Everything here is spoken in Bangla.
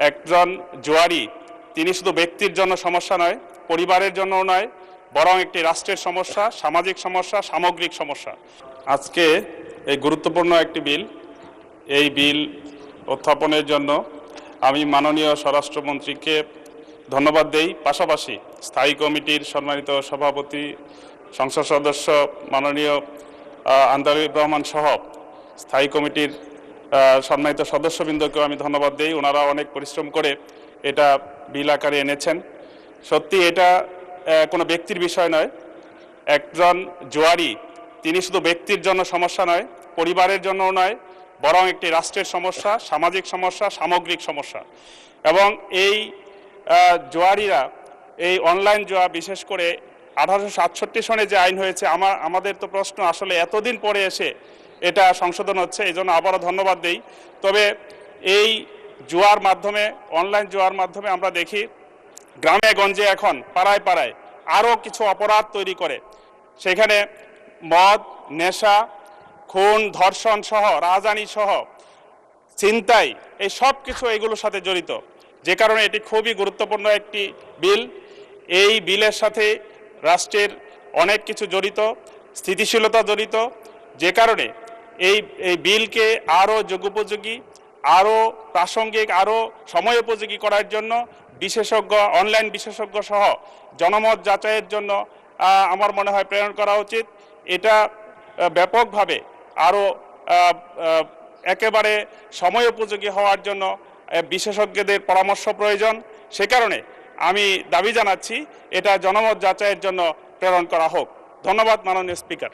একজন জুয়ারি তিনি শুধু ব্যক্তির জন্য সমস্যা নয়, পরিবারের জন্য নয়, বরং একটি রাষ্ট্রের সমস্যা, সামাজিক সমস্যা, সামগ্রিক সমস্যা। আজকে এই গুরুত্বপূর্ণ একটি বিল, এই বিল উত্থাপনের জন্য আমি মাননীয় স্বরাষ্ট্রমন্ত্রীকে ধন্যবাদ দেই। পাশাপাশি স্থায়ী কমিটির সম্মানিত সভাপতি, সংসদ সদস্য মাননীয় আন্দালিব রহমান সহ স্থায়ী কমিটির সম্মানিত সদস্যবৃন্দকেও আমি ধন্যবাদ দেই। ওনারা অনেক পরিশ্রম করে এটা বিল আকারে এনেছেন। সত্যি এটা কোনো ব্যক্তির বিষয় নয়। একজন জুয়ারি তিনি শুধু ব্যক্তির জন্য সমস্যা নয়, পরিবারের জন্যও নয়, বরং একটি রাষ্ট্রের সমস্যা, সামাজিক সমস্যা, সামগ্রিক সমস্যা। এবং এই জুয়ারিরা এই অনলাইন জুয়া, বিশেষ করে 1867 সনে যে আইন হয়েছে, আমাদের তো প্রশ্ন আসলে এতদিন পরে এসে এটা সংশোধন হচ্ছে, এই জন্য আবারও ধন্যবাদ দেই। তবে এই জুয়ার মাধ্যমে, অনলাইন জুয়ার মাধ্যমে আমরা দেখি গ্রামে গঞ্জে এখন পাড়ায় পাড়ায় আরও কিছু অপরাধ তৈরি করে। সেখানে মদ, নেশা, খুন, ধর্ষণ সহ, রাহাজানি সহ, ছিনতাই, এই সব কিছু এগুলোর সাথে জড়িত। যে কারণে এটি খুবই গুরুত্বপূর্ণ একটি বিল। এই বিলের সাথে রাষ্ট্রের অনেক কিছু জড়িত, স্থিতিশীলতা জড়িত। যে কারণে এই বিলকে আরও যুগোপযোগী, আরও প্রাসঙ্গিক, আরও সময়োপযোগী করার জন্য বিশেষজ্ঞ, অনলাইন বিশেষজ্ঞ সহ জনমত যাচাইয়ের জন্য আমার মনে হয় প্রেরণ করা উচিত। এটা ব্যাপকভাবে আরও একেবারে সময়োপযোগী হওয়ার জন্য বিশেষজ্ঞদের পরামর্শ প্রয়োজন। সে কারণে আমি দাবি জানাচ্ছি এটা জনমত যাচাইয়ের জন্য প্রেরণ করা হোক। ধন্যবাদ মাননীয় স্পিকার।